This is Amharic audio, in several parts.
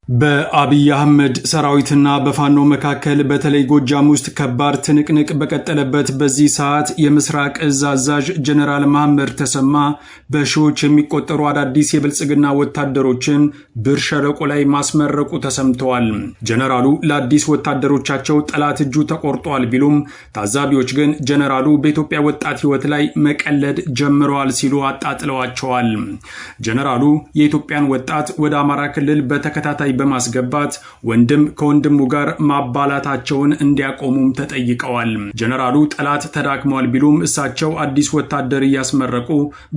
በአብይ አህመድ ሰራዊትና በፋኖ መካከል በተለይ ጎጃም ውስጥ ከባድ ትንቅንቅ በቀጠለበት በዚህ ሰዓት የምስራቅ እዝ አዛዥ ጀነራል መሐመድ ተሰማ በሺዎች የሚቆጠሩ አዳዲስ የብልጽግና ወታደሮችን ብር ሸለቆ ላይ ማስመረቁ ተሰምተዋል። ጀነራሉ ለአዲስ ወታደሮቻቸው ጠላት እጁ ተቆርጧል ቢሉም ታዛቢዎች ግን ጀነራሉ በኢትዮጵያ ወጣት ህይወት ላይ መቀለድ ጀምረዋል ሲሉ አጣጥለዋቸዋል። ጀነራሉ የኢትዮጵያን ወጣት ወደ አማራ ክልል በተከታታይ በማስገባት ወንድም ከወንድሙ ጋር ማባላታቸውን እንዲያቆሙም ተጠይቀዋል። ጀነራሉ ጠላት ተዳክሟል ቢሉም እሳቸው አዲስ ወታደር እያስመረቁ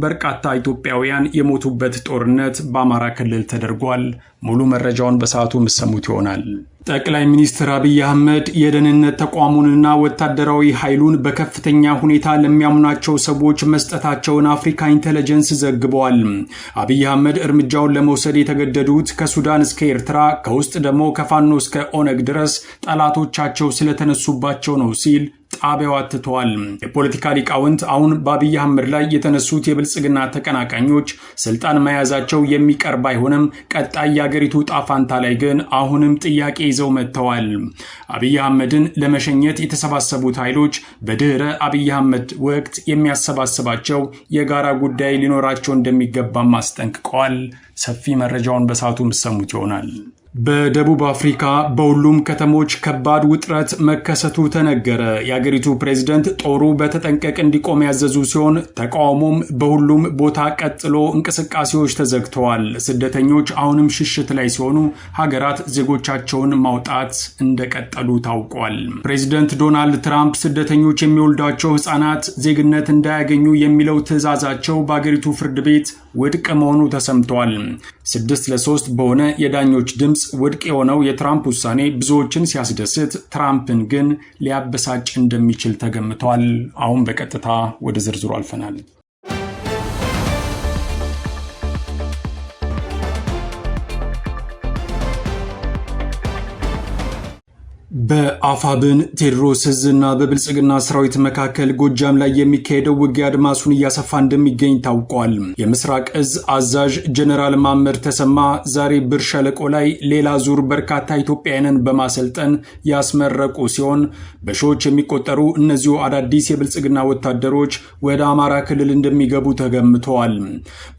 በርካታ ኢትዮጵያውያን የሞቱበት ጦርነት በአማራ ክልል ተደርጓል። ሙሉ መረጃውን በሰዓቱ ምሰሙት ይሆናል። ጠቅላይ ሚኒስትር አብይ አህመድ የደህንነት ተቋሙንና ወታደራዊ ኃይሉን በከፍተኛ ሁኔታ ለሚያምኗቸው ሰዎች መስጠታቸውን አፍሪካ ኢንተለጀንስ ዘግቧል። አብይ አህመድ እርምጃውን ለመውሰድ የተገደዱት ከሱዳን እስከ ኤርትራ ከውስጥ ደግሞ ከፋኖ እስከ ኦነግ ድረስ ጠላቶቻቸው ስለተነሱባቸው ነው ሲል ጣቢያው አትተዋል። የፖለቲካ ሊቃውንት አሁን በአብይ አህመድ ላይ የተነሱት የብልጽግና ተቀናቃኞች ስልጣን መያዛቸው የሚቀር ባይሆንም ቀጣይ የአገሪቱ ጣፋንታ ላይ ግን አሁንም ጥያቄ ይዘው መጥተዋል። አብይ አህመድን ለመሸኘት የተሰባሰቡት ኃይሎች በድህረ አብይ አህመድ ወቅት የሚያሰባስባቸው የጋራ ጉዳይ ሊኖራቸው እንደሚገባም አስጠንቅቀዋል። ሰፊ መረጃውን በሰዓቱ ምሰሙት ይሆናል። በደቡብ አፍሪካ በሁሉም ከተሞች ከባድ ውጥረት መከሰቱ ተነገረ። የአገሪቱ ፕሬዝዳንት ጦሩ በተጠንቀቅ እንዲቆም ያዘዙ ሲሆን ተቃውሞም በሁሉም ቦታ ቀጥሎ እንቅስቃሴዎች ተዘግተዋል። ስደተኞች አሁንም ሽሽት ላይ ሲሆኑ ሀገራት ዜጎቻቸውን ማውጣት እንደቀጠሉ ታውቋል። ፕሬዝዳንት ዶናልድ ትራምፕ ስደተኞች የሚወልዷቸው ህፃናት ዜግነት እንዳያገኙ የሚለው ትዕዛዛቸው በአገሪቱ ፍርድ ቤት ውድቅ መሆኑ ተሰምቷል። 6-3 በሆነ የዳኞች ድምፅ ውድቅ የሆነው የትራምፕ ውሳኔ ብዙዎችን ሲያስደስት ትራምፕን ግን ሊያበሳጭ እንደሚችል ተገምቷል። አሁን በቀጥታ ወደ ዝርዝሩ አልፈናል። በአፋብን ቴዎድሮስ ዕዝና በብልጽግና ሰራዊት መካከል ጎጃም ላይ የሚካሄደው ውጊያ አድማሱን እያሰፋ እንደሚገኝ ታውቋል። የምስራቅ እዝ አዛዥ ጀነራል መሐመድ ተሰማ ዛሬ ብር ሸለቆ ላይ ሌላ ዙር በርካታ ኢትዮጵያውያንን በማሰልጠን ያስመረቁ ሲሆን በሺዎች የሚቆጠሩ እነዚሁ አዳዲስ የብልጽግና ወታደሮች ወደ አማራ ክልል እንደሚገቡ ተገምተዋል።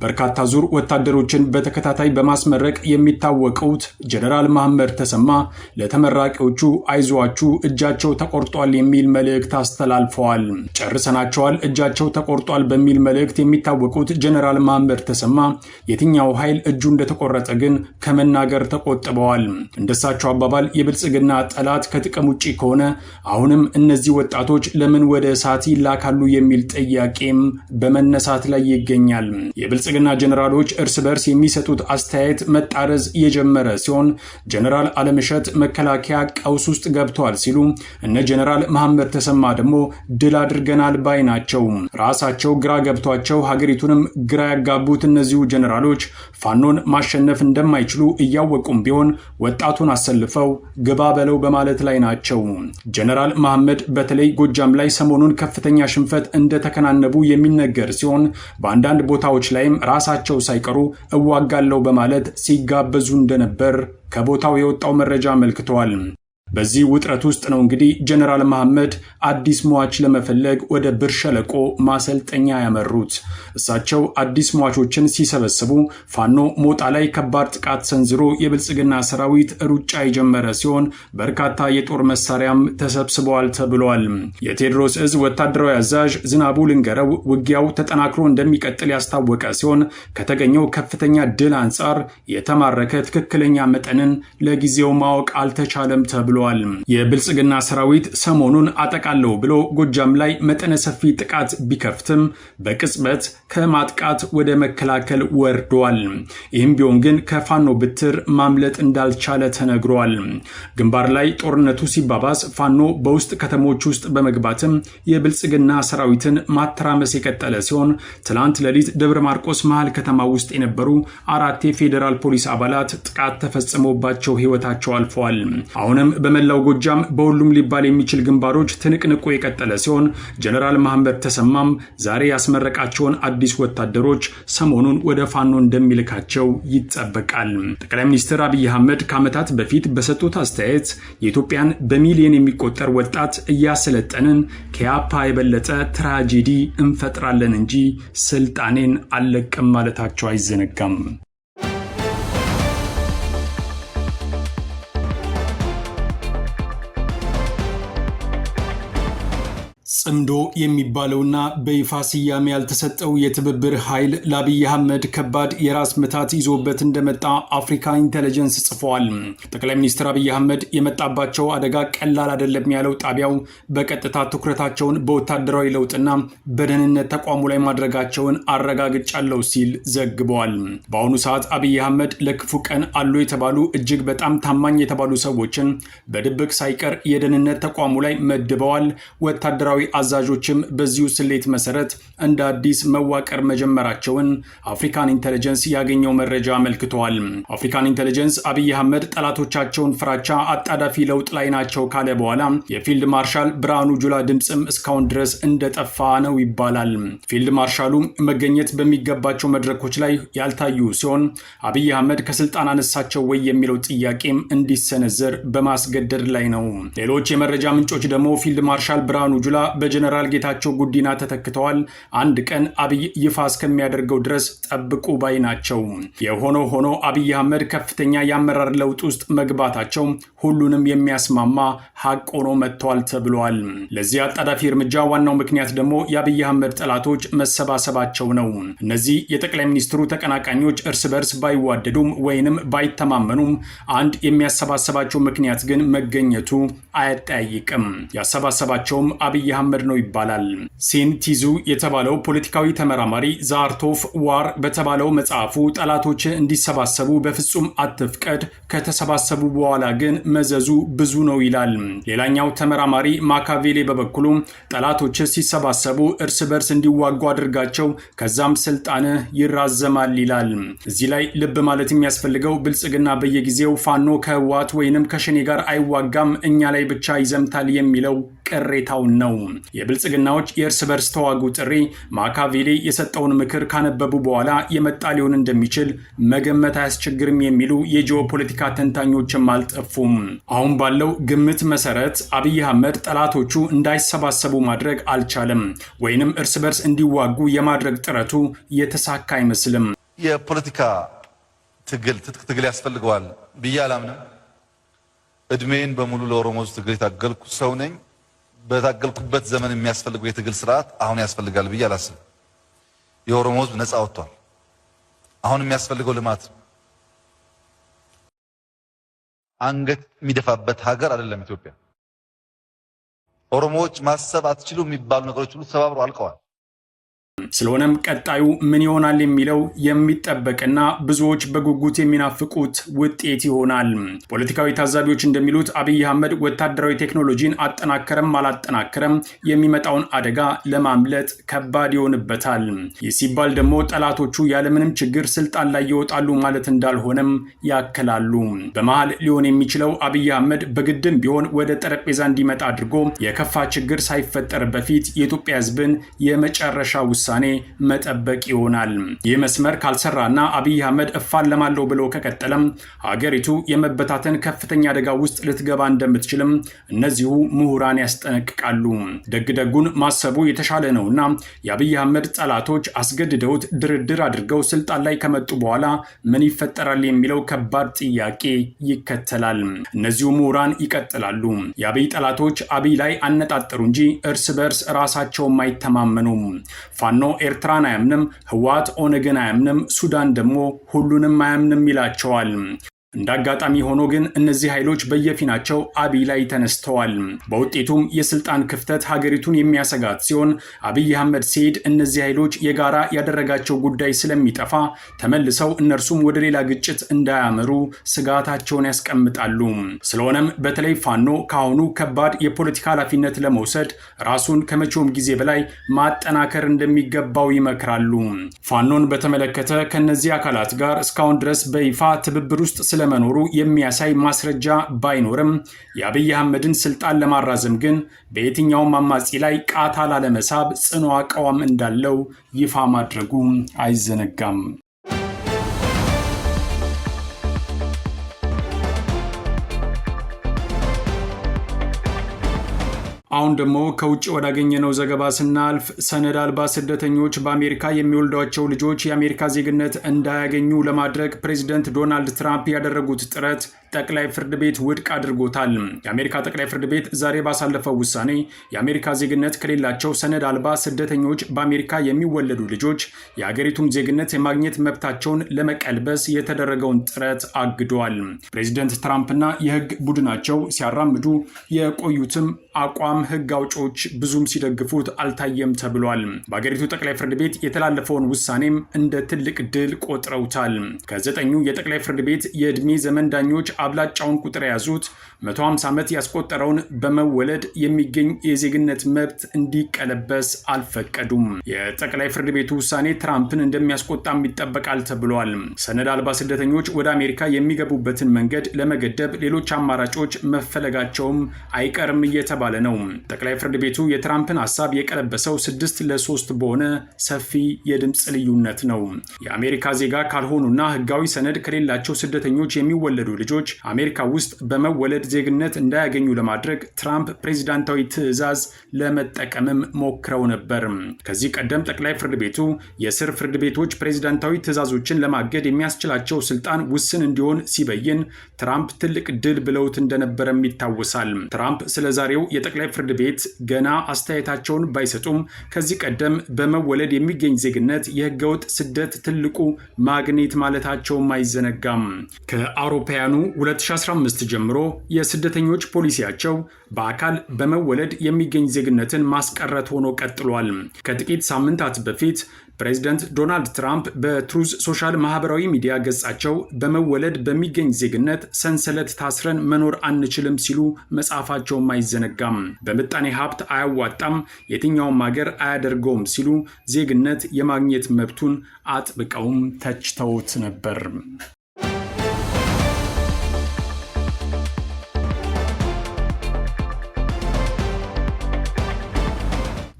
በርካታ ዙር ወታደሮችን በተከታታይ በማስመረቅ የሚታወቁት ጀነራል መሐመድ ተሰማ ለተመራቂዎቹ አይዟችሁ እጃቸው ተቆርጧል የሚል መልእክት አስተላልፈዋል። ጨርሰናቸዋል እጃቸው ተቆርጧል በሚል መልእክት የሚታወቁት ጀነራል መሐመድ ተሰማ የትኛው ኃይል እጁ እንደተቆረጠ ግን ከመናገር ተቆጥበዋል። እንደሳቸው አባባል የብልጽግና ጠላት ከጥቅም ውጪ ከሆነ አሁንም እነዚህ ወጣቶች ለምን ወደ እሳት ይላካሉ የሚል ጥያቄም በመነሳት ላይ ይገኛል። የብልጽግና ጀነራሎች እርስ በርስ የሚሰጡት አስተያየት መጣረዝ የጀመረ ሲሆን ጀነራል አለምሸት መከላከያ ቀውስ ውስጥ ገብቷል ሲሉ እነ ጀነራል መሐመድ ተሰማ ደግሞ ድል አድርገናል ባይ ናቸው። ራሳቸው ግራ ገብቷቸው ሀገሪቱንም ግራ ያጋቡት እነዚሁ ጀነራሎች ፋኖን ማሸነፍ እንደማይችሉ እያወቁም ቢሆን ወጣቱን አሰልፈው ግባ በለው በማለት ላይ ናቸው። ጀነራል መሐመድ በተለይ ጎጃም ላይ ሰሞኑን ከፍተኛ ሽንፈት እንደተከናነቡ የሚነገር ሲሆን በአንዳንድ ቦታዎች ላይም ራሳቸው ሳይቀሩ እዋጋለው በማለት ሲጋበዙ እንደነበር ከቦታው የወጣው መረጃ አመልክተዋል። በዚህ ውጥረት ውስጥ ነው እንግዲህ ጀነራል መሐመድ አዲስ ሟች ለመፈለግ ወደ ብር ሸለቆ ማሰልጠኛ ያመሩት። እሳቸው አዲስ ሟቾችን ሲሰበስቡ ፋኖ ሞጣ ላይ ከባድ ጥቃት ሰንዝሮ የብልጽግና ሰራዊት ሩጫ የጀመረ ሲሆን በርካታ የጦር መሳሪያም ተሰብስበዋል ተብሏል። የቴዎድሮስ ዕዝ ወታደራዊ አዛዥ ዝናቡ ልንገረው ውጊያው ተጠናክሮ እንደሚቀጥል ያስታወቀ ሲሆን ከተገኘው ከፍተኛ ድል አንጻር የተማረከ ትክክለኛ መጠንን ለጊዜው ማወቅ አልተቻለም ተብሏል። የብልጽግና ሰራዊት ሰሞኑን አጠቃለው ብሎ ጎጃም ላይ መጠነ ሰፊ ጥቃት ቢከፍትም በቅጽበት ከማጥቃት ወደ መከላከል ወርዷል። ይህም ቢሆን ግን ከፋኖ ብትር ማምለጥ እንዳልቻለ ተነግሯል። ግንባር ላይ ጦርነቱ ሲባባስ ፋኖ በውስጥ ከተሞች ውስጥ በመግባትም የብልጽግና ሰራዊትን ማተራመስ የቀጠለ ሲሆን ትላንት ሌሊት ደብረ ማርቆስ መሃል ከተማ ውስጥ የነበሩ 4 የፌዴራል ፖሊስ አባላት ጥቃት ተፈጽሞባቸው ህይወታቸው አልፈዋል። አሁንም በመላው ጎጃም በሁሉም ሊባል የሚችል ግንባሮች ትንቅንቁ የቀጠለ ሲሆን ጀነራል መሐመድ ተሰማም ዛሬ ያስመረቃቸውን አዲስ ወታደሮች ሰሞኑን ወደ ፋኖ እንደሚልካቸው ይጠበቃል። ጠቅላይ ሚኒስትር አብይ አህመድ ከዓመታት በፊት በሰጡት አስተያየት የኢትዮጵያን በሚሊዮን የሚቆጠር ወጣት እያሰለጠንን ከያፓ የበለጠ ትራጄዲ እንፈጥራለን እንጂ ስልጣኔን አልለቅም ማለታቸው አይዘነጋም። ጽምዶ የሚባለውና በይፋ ስያሜ ያልተሰጠው የትብብር ኃይል ለአብይ አህመድ ከባድ የራስ ምታት ይዞበት እንደመጣ አፍሪካ ኢንተለጀንስ ጽፏል። ጠቅላይ ሚኒስትር አብይ አህመድ የመጣባቸው አደጋ ቀላል አይደለም ያለው ጣቢያው በቀጥታ ትኩረታቸውን በወታደራዊ ለውጥና በደህንነት ተቋሙ ላይ ማድረጋቸውን አረጋግጫለሁ ሲል ዘግበዋል። በአሁኑ ሰዓት አብይ አህመድ ለክፉ ቀን አሉ የተባሉ እጅግ በጣም ታማኝ የተባሉ ሰዎችን በድብቅ ሳይቀር የደህንነት ተቋሙ ላይ መድበዋል። ወታደራዊ አዛዦችም በዚሁ ስሌት መሰረት እንደ አዲስ መዋቀር መጀመራቸውን አፍሪካን ኢንተለጀንስ ያገኘው መረጃ አመልክቷል። አፍሪካን ኢንተለጀንስ አብይ አህመድ ጠላቶቻቸውን ፍራቻ አጣዳፊ ለውጥ ላይ ናቸው ካለ በኋላ የፊልድ ማርሻል ብርሃኑ ጁላ ድምፅም እስካሁን ድረስ እንደጠፋ ነው ይባላል። ፊልድ ማርሻሉ መገኘት በሚገባቸው መድረኮች ላይ ያልታዩ ሲሆን አብይ አህመድ ከስልጣን አነሳቸው ወይ የሚለው ጥያቄም እንዲሰነዘር በማስገደድ ላይ ነው። ሌሎች የመረጃ ምንጮች ደግሞ ፊልድ ማርሻል ብርሃኑ ጁላ በጀነራል ጌታቸው ጉዲና ተተክተዋል። አንድ ቀን አብይ ይፋ እስከሚያደርገው ድረስ ጠብቁ ባይ ናቸው። የሆነው ሆኖ አብይ አህመድ ከፍተኛ የአመራር ለውጥ ውስጥ መግባታቸው ሁሉንም የሚያስማማ ሀቅ ሆኖ መጥቷል ተብሏል። ለዚህ አጣዳፊ እርምጃ ዋናው ምክንያት ደግሞ የአብይ አህመድ ጠላቶች መሰባሰባቸው ነው። እነዚህ የጠቅላይ ሚኒስትሩ ተቀናቃኞች እርስ በርስ ባይዋደዱም ወይንም ባይተማመኑም አንድ የሚያሰባሰባቸው ምክንያት ግን መገኘቱ አያጠያይቅም። ያሰባሰባቸውም አብይ አህመድ ነው ይባላል። ሴንቲዙ የተባለው ፖለቲካዊ ተመራማሪ ዘአርት ኦፍ ዋር በተባለው መጽሐፉ ጠላቶች እንዲሰባሰቡ በፍጹም አትፍቀድ፣ ከተሰባሰቡ በኋላ ግን መዘዙ ብዙ ነው ይላል። ሌላኛው ተመራማሪ ማካቬሌ በበኩሉ ጠላቶች ሲሰባሰቡ እርስ በርስ እንዲዋጉ አድርጋቸው፣ ከዛም ስልጣንህ ይራዘማል ይላል። እዚህ ላይ ልብ ማለት የሚያስፈልገው ብልጽግና በየጊዜው ፋኖ ከህወሓት ወይንም ከሸኔ ጋር አይዋጋም እኛ ላይ ብቻ ይዘምታል የሚለው ቅሬታውን ነው። የብልጽግናዎች የእርስ በርስ ተዋጉ ጥሪ ማካቬሌ የሰጠውን ምክር ካነበቡ በኋላ የመጣ ሊሆን እንደሚችል መገመት አያስቸግርም የሚሉ የጂኦፖለቲካ ተንታኞችም አልጠፉም። አሁን ባለው ግምት መሰረት አብይ አህመድ ጠላቶቹ እንዳይሰባሰቡ ማድረግ አልቻለም፣ ወይንም እርስ በርስ እንዲዋጉ የማድረግ ጥረቱ የተሳካ አይመስልም። የፖለቲካ ትጥቅ ትግል ያስፈልገዋል ብዬ አላምንም። እድሜን በሙሉ ለኦሮሞ ትግል የታገልኩ ሰው ነኝ። በታገልኩበት ዘመን የሚያስፈልገው የትግል ስርዓት አሁን ያስፈልጋል ብዬ አላስብም። የኦሮሞ ህዝብ ነፃ ወጥቷል። አሁን የሚያስፈልገው ልማት ነው። አንገት የሚደፋበት ሀገር አይደለም ኢትዮጵያ። ኦሮሞዎች ማሰብ አትችሉ የሚባሉ ነገሮች ሁሉ ተባብሮ አልቀዋል። ስለሆነም ቀጣዩ ምን ይሆናል የሚለው የሚጠበቅና ብዙዎች በጉጉት የሚናፍቁት ውጤት ይሆናል። ፖለቲካዊ ታዛቢዎች እንደሚሉት አብይ አህመድ ወታደራዊ ቴክኖሎጂን አጠናከረም አላጠናከረም የሚመጣውን አደጋ ለማምለጥ ከባድ ይሆንበታል። ይህ ሲባል ደግሞ ጠላቶቹ ያለምንም ችግር ስልጣን ላይ ይወጣሉ ማለት እንዳልሆነም ያክላሉ። በመሃል ሊሆን የሚችለው አብይ አህመድ በግድም ቢሆን ወደ ጠረጴዛ እንዲመጣ አድርጎ የከፋ ችግር ሳይፈጠር በፊት የኢትዮጵያ ህዝብን የመጨረሻ ውሳኔ መጠበቅ ይሆናል። ይህ መስመር ካልሰራና አብይ አህመድ እፋለማለሁ ብሎ ከቀጠለም ሀገሪቱ የመበታተን ከፍተኛ አደጋ ውስጥ ልትገባ እንደምትችልም እነዚሁ ምሁራን ያስጠነቅቃሉ። ደግደጉን ማሰቡ የተሻለ ነውና የአብይ አህመድ ጠላቶች አስገድደውት ድርድር አድርገው ስልጣን ላይ ከመጡ በኋላ ምን ይፈጠራል የሚለው ከባድ ጥያቄ ይከተላል። እነዚሁ ምሁራን ይቀጥላሉ። የአብይ ጠላቶች አብይ ላይ አነጣጠሩ እንጂ እርስ በርስ ራሳቸውም አይተማመኑም። ፋኖ ኤርትራን አያምንም፣ ህወሓት ኦነግን አያምንም፣ ሱዳን ደግሞ ሁሉንም አያምንም ይላቸዋል። እንደ አጋጣሚ ሆኖ ግን እነዚህ ኃይሎች በየፊናቸው አብይ ላይ ተነስተዋል። በውጤቱም የስልጣን ክፍተት ሀገሪቱን የሚያሰጋት ሲሆን አብይ አህመድ ሲሄድ እነዚህ ኃይሎች የጋራ ያደረጋቸው ጉዳይ ስለሚጠፋ ተመልሰው እነርሱም ወደ ሌላ ግጭት እንዳያመሩ ስጋታቸውን ያስቀምጣሉ። ስለሆነም በተለይ ፋኖ ከአሁኑ ከባድ የፖለቲካ ኃላፊነት ለመውሰድ ራሱን ከመቼውም ጊዜ በላይ ማጠናከር እንደሚገባው ይመክራሉ። ፋኖን በተመለከተ ከነዚህ አካላት ጋር እስካሁን ድረስ በይፋ ትብብር ውስጥ ስለመኖሩ የሚያሳይ ማስረጃ ባይኖርም የአብይ አህመድን ስልጣን ለማራዘም ግን በየትኛውም አማጺ ላይ ቃታ ላለመሳብ ጽኑ አቋም እንዳለው ይፋ ማድረጉ አይዘነጋም። አሁን ደግሞ ከውጭ ወዳገኘነው ዘገባ ስናልፍ ሰነድ አልባ ስደተኞች በአሜሪካ የሚወልዷቸው ልጆች የአሜሪካ ዜግነት እንዳያገኙ ለማድረግ ፕሬዚደንት ዶናልድ ትራምፕ ያደረጉት ጥረት ጠቅላይ ፍርድ ቤት ውድቅ አድርጎታል። የአሜሪካ ጠቅላይ ፍርድ ቤት ዛሬ ባሳለፈው ውሳኔ የአሜሪካ ዜግነት ከሌላቸው ሰነድ አልባ ስደተኞች በአሜሪካ የሚወለዱ ልጆች የአገሪቱን ዜግነት የማግኘት መብታቸውን ለመቀልበስ የተደረገውን ጥረት አግዷል። ፕሬዚደንት ትራምፕና የህግ ቡድናቸው ሲያራምዱ የቆዩትም አቋም ህግ አውጪዎች ብዙም ሲደግፉት አልታየም ተብሏል። በአገሪቱ ጠቅላይ ፍርድ ቤት የተላለፈውን ውሳኔም እንደ ትልቅ ድል ቆጥረውታል። ከ9 የጠቅላይ ፍርድ ቤት የዕድሜ ዘመን ዳኞች አብላጫውን ቁጥር የያዙት 150 ዓመት ያስቆጠረውን በመወለድ የሚገኝ የዜግነት መብት እንዲቀለበስ አልፈቀዱም። የጠቅላይ ፍርድ ቤቱ ውሳኔ ትራምፕን እንደሚያስቆጣም ይጠበቃል ተብሏል። ሰነድ አልባ ስደተኞች ወደ አሜሪካ የሚገቡበትን መንገድ ለመገደብ ሌሎች አማራጮች መፈለጋቸውም አይቀርም እየተባለ ነው። ጠቅላይ ፍርድ ቤቱ የትራምፕን ሀሳብ የቀለበሰው 6-3 በሆነ ሰፊ የድምፅ ልዩነት ነው። የአሜሪካ ዜጋ ካልሆኑና ህጋዊ ሰነድ ከሌላቸው ስደተኞች የሚወለዱ ልጆች አሜሪካ ውስጥ በመወለድ ዜግነት እንዳያገኙ ለማድረግ ትራምፕ ፕሬዚዳንታዊ ትዕዛዝ ለመጠቀምም ሞክረው ነበር። ከዚህ ቀደም ጠቅላይ ፍርድ ቤቱ የስር ፍርድ ቤቶች ፕሬዚዳንታዊ ትዕዛዞችን ለማገድ የሚያስችላቸው ስልጣን ውስን እንዲሆን ሲበይን ትራምፕ ትልቅ ድል ብለውት እንደነበረም ይታወሳል። ትራምፕ ስለዛሬው የጠቅላይ ፍርድ ቤት ገና አስተያየታቸውን ባይሰጡም ከዚህ ቀደም በመወለድ የሚገኝ ዜግነት የህገወጥ ስደት ትልቁ ማግኔት ማለታቸውም አይዘነጋም። ከአውሮፓውያኑ 2015 ጀምሮ የስደተኞች ፖሊሲያቸው በአካል በመወለድ የሚገኝ ዜግነትን ማስቀረት ሆኖ ቀጥሏል። ከጥቂት ሳምንታት በፊት ፕሬዚደንት ዶናልድ ትራምፕ በትሩዝ ሶሻል ማህበራዊ ሚዲያ ገጻቸው በመወለድ በሚገኝ ዜግነት ሰንሰለት ታስረን መኖር አንችልም ሲሉ መጻፋቸውም አይዘነጋም። በምጣኔ ሀብት አያዋጣም፣ የትኛውም ሀገር አያደርገውም ሲሉ ዜግነት የማግኘት መብቱን አጥብቀውም ተችተውት ነበር።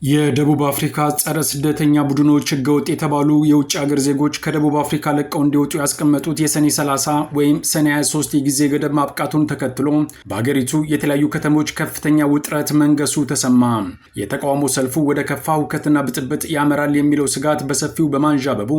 የደቡብ አፍሪካ ጸረ ስደተኛ ቡድኖች ህገወጥ የተባሉ የውጭ ሀገር ዜጎች ከደቡብ አፍሪካ ለቀው እንዲወጡ ያስቀመጡት የሰኔ 30 ወይም ሰኔ 23 የጊዜ ገደብ ማብቃቱን ተከትሎ በሀገሪቱ የተለያዩ ከተሞች ከፍተኛ ውጥረት መንገሱ ተሰማ። የተቃውሞ ሰልፉ ወደ ከፋ ሁከትና ብጥብጥ ያመራል የሚለው ስጋት በሰፊው በማንዣበቡ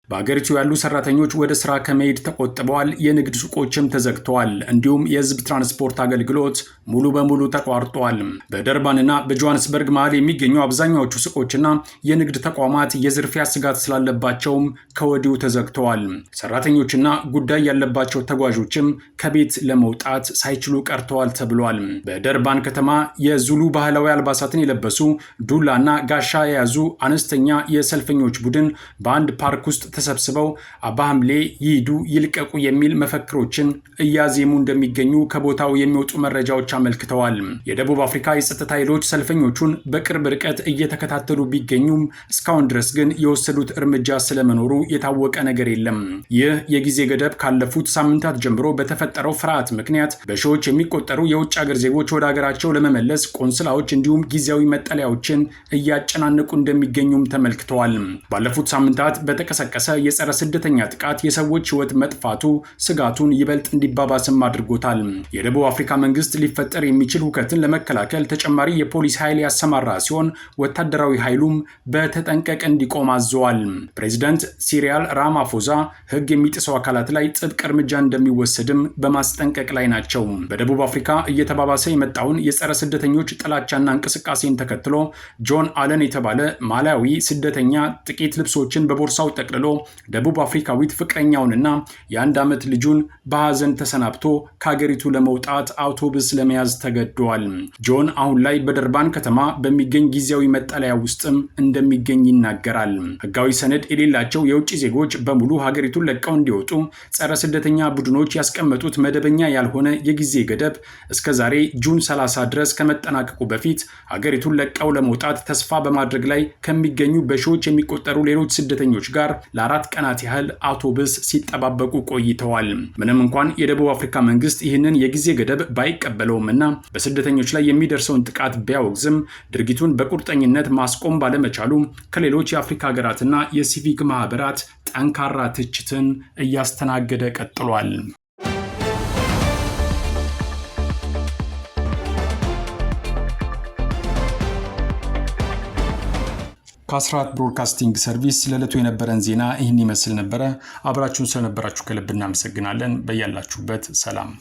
በሀገሪቱ ያሉ ሰራተኞች ወደ ስራ ከመሄድ ተቆጥበዋል። የንግድ ሱቆችም ተዘግተዋል። እንዲሁም የህዝብ ትራንስፖርት አገልግሎት ሙሉ በሙሉ ተቋርጧል። በደርባንና በጆሃንስበርግ መሃል የሚገኙ አብዛኛዎቹ ሱቆችና የንግድ ተቋማት የዝርፊያ ስጋት ስላለባቸውም ከወዲሁ ተዘግተዋል። ሰራተኞችና ጉዳይ ያለባቸው ተጓዦችም ከቤት ለመውጣት ሳይችሉ ቀርተዋል ተብሏል። በደርባን ከተማ የዙሉ ባህላዊ አልባሳትን የለበሱ ዱላና ጋሻ የያዙ አነስተኛ የሰልፈኞች ቡድን በአንድ ፓርክ ውስጥ ተሰብስበው አባህምሌ ይሂዱ ይልቀቁ የሚል መፈክሮችን እያዜሙ እንደሚገኙ ከቦታው የሚወጡ መረጃዎች አመልክተዋል። የደቡብ አፍሪካ የጸጥታ ኃይሎች ሰልፈኞቹን በቅርብ ርቀት እየተከታተሉ ቢገኙም እስካሁን ድረስ ግን የወሰዱት እርምጃ ስለመኖሩ የታወቀ ነገር የለም። ይህ የጊዜ ገደብ ካለፉት ሳምንታት ጀምሮ በተፈጠረው ፍርሃት ምክንያት በሺዎች የሚቆጠሩ የውጭ ሀገር ዜጎች ወደ ሀገራቸው ለመመለስ ቆንስላዎች እንዲሁም ጊዜያዊ መጠለያዎችን እያጨናነቁ እንደሚገኙም ተመልክተዋል። ባለፉት ሳምንታት በተቀሰቀሰ የጸረ ስደተኛ ጥቃት የሰዎች ሕይወት መጥፋቱ ስጋቱን ይበልጥ እንዲባባስም አድርጎታል። የደቡብ አፍሪካ መንግስት ሊፈጠር የሚችል ሁከትን ለመከላከል ተጨማሪ የፖሊስ ኃይል ያሰማራ ሲሆን ወታደራዊ ኃይሉም በተጠንቀቅ እንዲቆም አዘዋል። ፕሬዚዳንት ሲሪል ራማፎዛ ሕግ የሚጥሰው አካላት ላይ ጥብቅ እርምጃ እንደሚወሰድም በማስጠንቀቅ ላይ ናቸው። በደቡብ አፍሪካ እየተባባሰ የመጣውን የጸረ ስደተኞች ጥላቻና እንቅስቃሴን ተከትሎ ጆን አለን የተባለ ማላዊ ስደተኛ ጥቂት ልብሶችን በቦርሳው ጠቅልሎ ደቡብ አፍሪካዊት ፍቅረኛውንና የ1 ዓመት ልጁን በሐዘን ተሰናብቶ ከሀገሪቱ ለመውጣት አውቶቡስ ለመያዝ ተገዷል። ጆን አሁን ላይ በደርባን ከተማ በሚገኝ ጊዜያዊ መጠለያ ውስጥም እንደሚገኝ ይናገራል። ህጋዊ ሰነድ የሌላቸው የውጭ ዜጎች በሙሉ ሀገሪቱን ለቀው እንዲወጡ ጸረ ስደተኛ ቡድኖች ያስቀመጡት መደበኛ ያልሆነ የጊዜ ገደብ እስከ ዛሬ ጁን 30 ድረስ ከመጠናቀቁ በፊት ሀገሪቱን ለቀው ለመውጣት ተስፋ በማድረግ ላይ ከሚገኙ በሺዎች የሚቆጠሩ ሌሎች ስደተኞች ጋር ለ4 ቀናት ያህል አውቶቡስ ሲጠባበቁ ቆይተዋል። ምንም እንኳን የደቡብ አፍሪካ መንግስት ይህንን የጊዜ ገደብ ባይቀበለውምና በስደተኞች ላይ የሚደርሰውን ጥቃት ቢያወግዝም ድርጊቱን በቁርጠኝነት ማስቆም ባለመቻሉ ከሌሎች የአፍሪካ ሀገራትና የሲቪክ ማህበራት ጠንካራ ትችትን እያስተናገደ ቀጥሏል። ከአስራት ብሮድካስቲንግ ሰርቪስ ለዕለቱ የነበረን ዜና ይህን ይመስል ነበረ። አብራችሁን ስለነበራችሁ ከልብ እናመሰግናለን። በያላችሁበት ሰላም